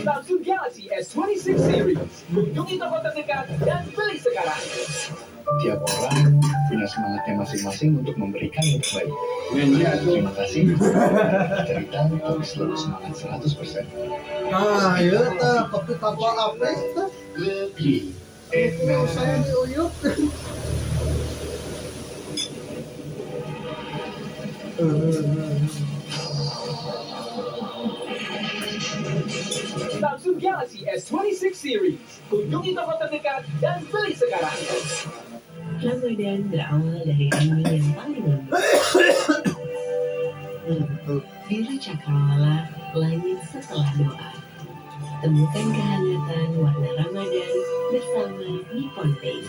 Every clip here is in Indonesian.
Samsung Galaxy S26 series. Kunjungi toko terdekat dan beli sekarang. Tiap orang punya semangatnya masing-masing untuk memberikan yang terbaik. Terima kasih. Cerita tapi selalu semangat 100%. Nah, iya tah, kopi kapal apa itu? Lebih. Saya diuyuk. Samsung Galaxy S26 series. Kunjungi toko terdekat dan beli sekarang. Ramadan berawal dari ini yang paling lembut. Biru cakrawala, langit setelah doa. Temukan kehangatan warna Ramadan bersama Nippon Paint.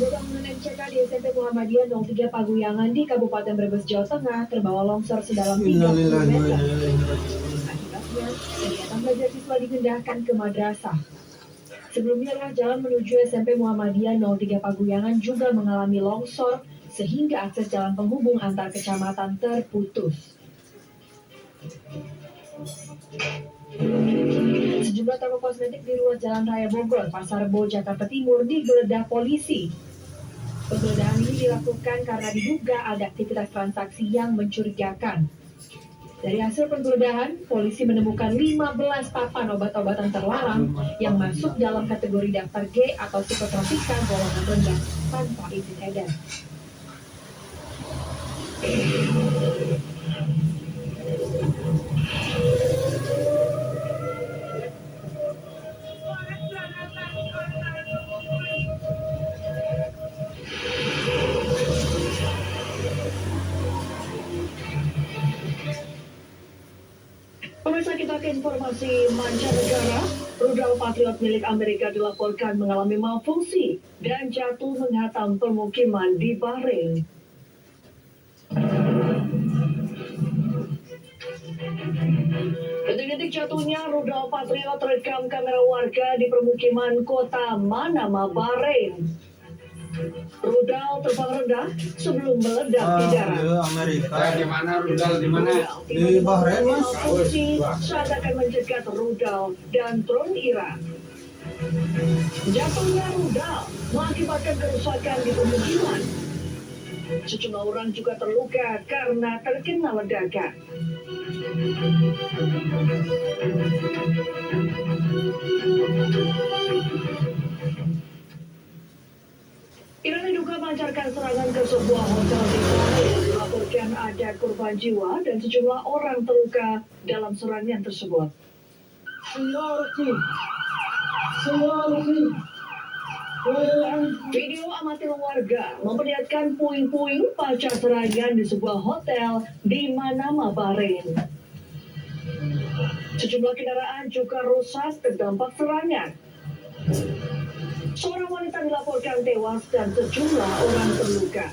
Bangunan MCK di SMP Muhammadiyah 03 Paguyangan di Kabupaten Brebes, Jawa Tengah terbawa longsor sedalam 30 meter. Akibatnya, kegiatan belajar siswa dipindahkan ke madrasah. Sebelumnya ruas jalan menuju SMP Muhammadiyah 03 Paguyangan juga mengalami longsor sehingga akses jalan penghubung antar kecamatan terputus. Sejumlah toko kosmetik di ruas Jalan Raya Bogor, Pasar Rebo, Jakarta Timur digeledah polisi. Penggeledahan ini dilakukan karena diduga ada aktivitas transaksi yang mencurigakan. Dari hasil penggeledahan, polisi menemukan 15 papan obat-obatan terlarang yang masuk dalam kategori daftar G atau psikotropika golongan rendah tanpa izin edar. Pemirsa, kita ke informasi mancanegara. Rudal Patriot milik Amerika dilaporkan mengalami malfungsi dan jatuh menghantam permukiman di Bahrain. Detik-detik jatuhnya rudal Patriot terekam kamera warga di permukiman kota Manama, Bahrain. Rudal terbang rendah sebelum meledak di darat. Iya, Amerika. Di mana rudal di mana? Di Bahrain, Mas. Fungsi saat akan mencegat rudal dan drone Iran. Jatuhnya rudal mengakibatkan kerusakan di pemukiman. Sejumlah orang juga terluka karena terkena ledakan. Iran diduga melancarkan serangan ke sebuah hotel di Bahrain. Dilaporkan ada korban jiwa dan sejumlah orang terluka dalam serangan tersebut. Video amatir warga memperlihatkan puing-puing pasca serangan di sebuah hotel di Manama, Bahrain. Sejumlah kendaraan juga rusak terdampak serangan. Seorang wanita dilaporkan tewas dan sejumlah orang terluka.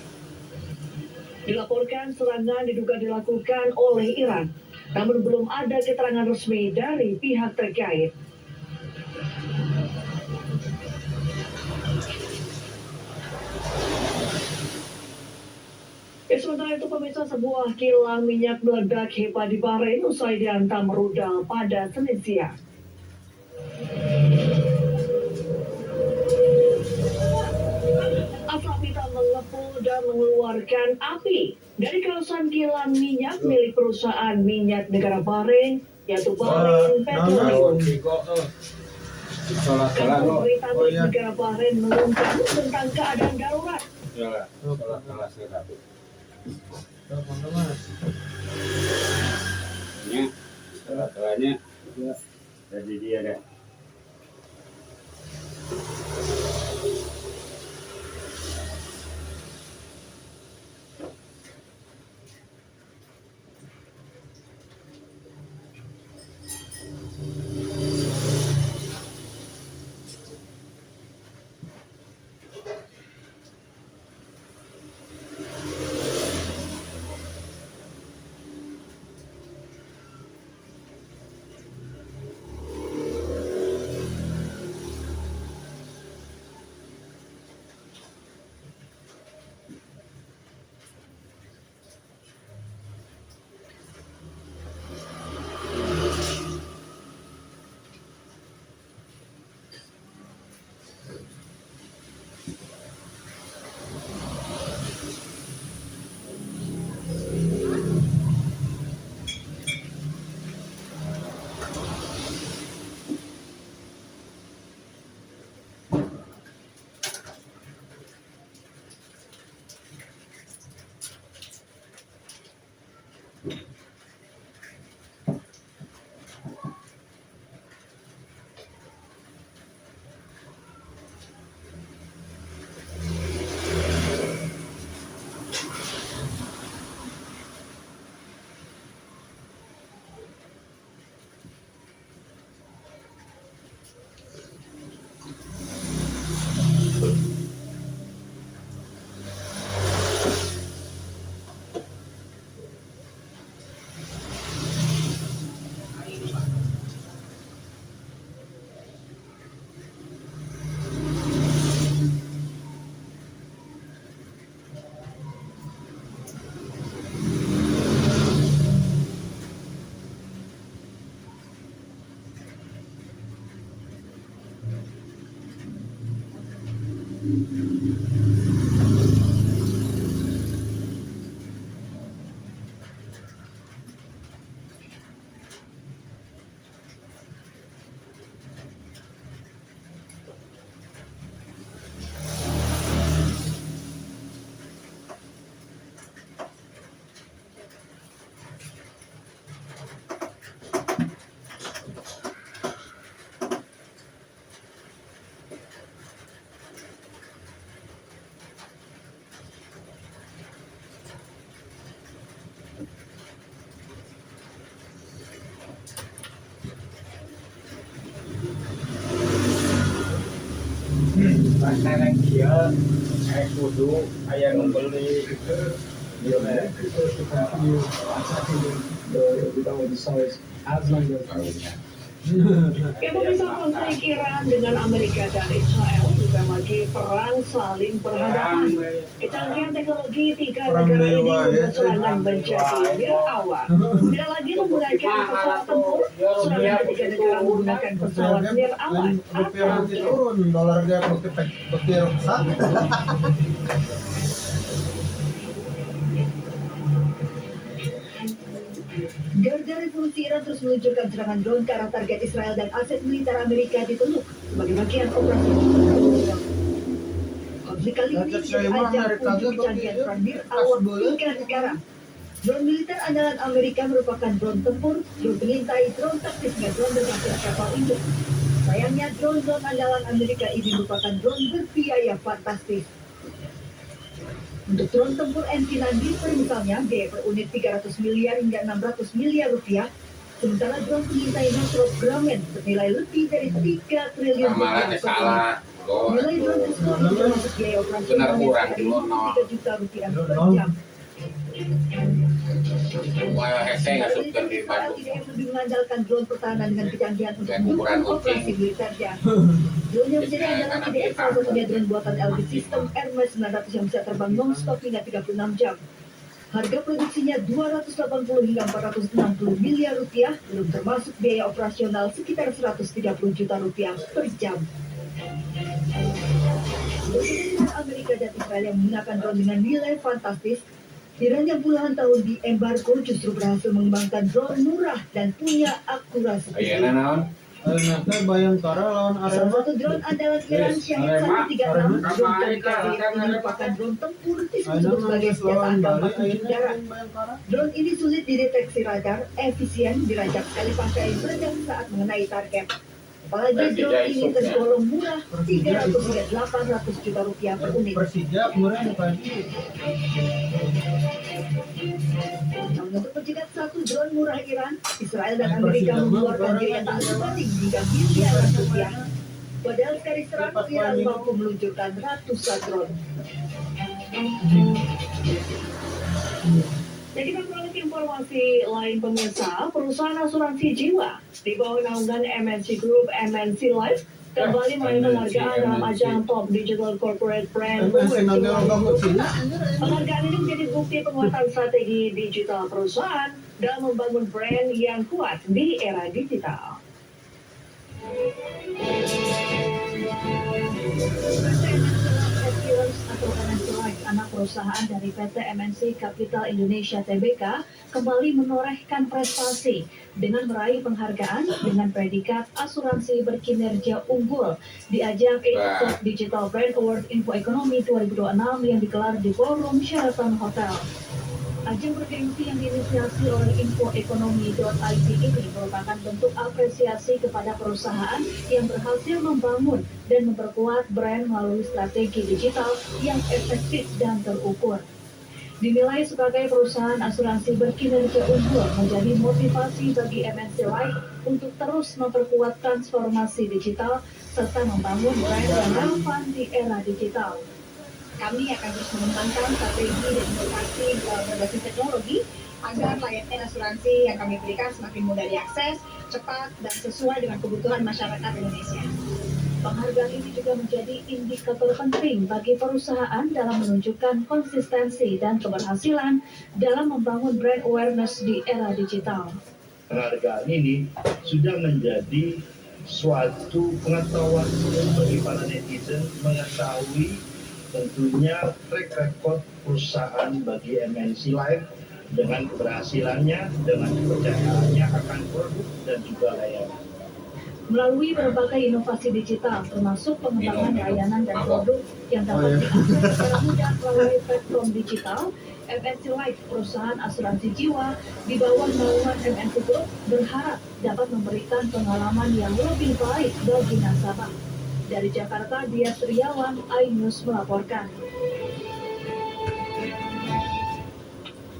Dilaporkan serangan diduga dilakukan oleh Iran, namun belum ada keterangan resmi dari pihak terkait. Sementara itu, pemirsa, sebuah kilang minyak meledak hebat di Bahrain usai dihantam rudal pada Senin siang. Asap hitam mengepul dan mengeluarkan api dari kawasan kilang minyak milik perusahaan minyak negara Bahrain, yaitu Bahrain Petroleum. Kantor berita milik negara Bahrain mengungkap tentang keadaan darurat. Ini salah-salahnya jadi dia deh. Pasaran dia, saya kudu, saya membeli. Dia Keputusan konflik Iran dengan Amerika dan Israel juga lagi perang saling berhadapan. Kecanggihan teknologi tiga Perang negara ini dewa, ya. membuat serangan menjadi nirawak. Tidak lagi menggunakan pesawat tempur, serangan ketiga negara menggunakan pesawat nirawak Rupiah atau putih turun, dolar dia putih rusak. Garda Revolusi Iran terus meluncurkan serangan drone ke arah target Israel dan aset militer Amerika di Teluk sebagai bagian operasi. Konflik kali ini menjadi ajang uji kecanggihan perang nirawak tiga negara. Drone militer andalan Amerika merupakan drone tempur, drone pengintai, drone taktis, dan drone berbasis kapal induk. Sayangnya drone andalan Amerika ini merupakan drone berbiaya fantastis. Untuk drone tempur NT-9 misalnya, biaya per unit 300 miliar hingga 600 miliar rupiah. Sementara drone pengintai Northrop Grumman bernilai lebih dari 3 triliun rupiah per unit. Nilai drone tersebut termasuk biaya operasional yang sekitar 3 juta rupiah per jam. Saya di Israel tidak lebih mengandalkan drone pertahanan dengan kecanggihan untuk Dan ukuran mendukung operasi militernya. Drone yang menjadi andalan IDF salah satunya drone buatan LG System Hermes 900 yang bisa terbang non-stop hingga 36 jam. Harga produksinya 280 hingga 460 miliar rupiah, belum termasuk biaya operasional sekitar 130 juta rupiah per jam. Amerika dan Israel yang menggunakan drone dengan nilai fantastis, Iran yang puluhan tahun di embargo justru berhasil mengembangkan drone murah dan punya akurasi tinggi. Nanti Bayangkara lawan Salah Arema. satu drone andalan Iran Syahid 136, drone kamikaze ini merupakan drone tempur disebut sebagai senjata angkatan ujung darat. Drone ini sulit dideteksi radar, efisien, dirajak sekali pakai meledak saat mengenai target. Apalagi drone ini tergolong murah, 300 hingga 800 juta rupiah per unit. Persija kemarin bukan Namun untuk mencegat satu drone murah Iran, Israel dan Amerika mengeluarkan biaya tak sebanding hingga miliaran rupiah. Padahal sekali serang, Iran mampu meluncurkan ratusan drone. Jadi untuk informasi lain pemirsa, perusahaan asuransi jiwa di bawah naungan MNC Group, MNC Life kembali meraih penghargaan dalam ajang Top Digital Corporate Brand Award 2020. Penghargaan ini menjadi bukti penguatan strategi digital perusahaan dalam membangun brand yang kuat di era digital. Atau MNC Life, anak perusahaan dari PT MNC Capital Indonesia Tbk, kembali menorehkan prestasi dengan meraih penghargaan dengan predikat asuransi berkinerja unggul di ajang Top Digital Brand Award Info Ekonomi 2026 yang digelar di Ballroom Sheraton Hotel. Ajang bergengsi yang diinisiasi oleh infoekonomi.id ini merupakan bentuk apresiasi kepada perusahaan yang berhasil membangun dan memperkuat brand melalui strategi digital yang efektif dan terukur. Dinilai sebagai perusahaan asuransi berkinerja unggul menjadi motivasi bagi MNC Life untuk terus memperkuat transformasi digital serta membangun brand yang relevan di era digital. Kami akan terus mengembangkan strategi dan inovasi berbasis teknologi agar layanan asuransi yang kami berikan semakin mudah diakses, cepat, dan sesuai dengan kebutuhan masyarakat Indonesia. Penghargaan ini juga menjadi indikator penting bagi perusahaan dalam menunjukkan konsistensi dan keberhasilan dalam membangun brand awareness di era digital. Penghargaan ini sudah menjadi suatu pengetahuan bagi para netizen mengetahui tentunya track record perusahaan bagi MNC Live dengan keberhasilannya, dengan kepercayaannya akan produk dan juga layanan. Melalui berbagai inovasi digital, termasuk pengembangan layanan dan produk yang dapat diakses secara mudah melalui platform digital, MNC Life, perusahaan asuransi jiwa di bawah naungan MNC Group, berharap dapat memberikan pengalaman yang lebih baik bagi nasabah. Dari Jakarta, Dia Triawan, iNews melaporkan.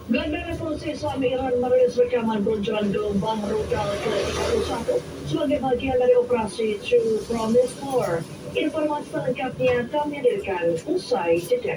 Ganda Revolusi Islam Iran merilis rekaman peluncuran gelombang rudal ke-31 sebagai bagian dari operasi True Promise War. Informasi selengkapnya kami hadirkan usai jeda.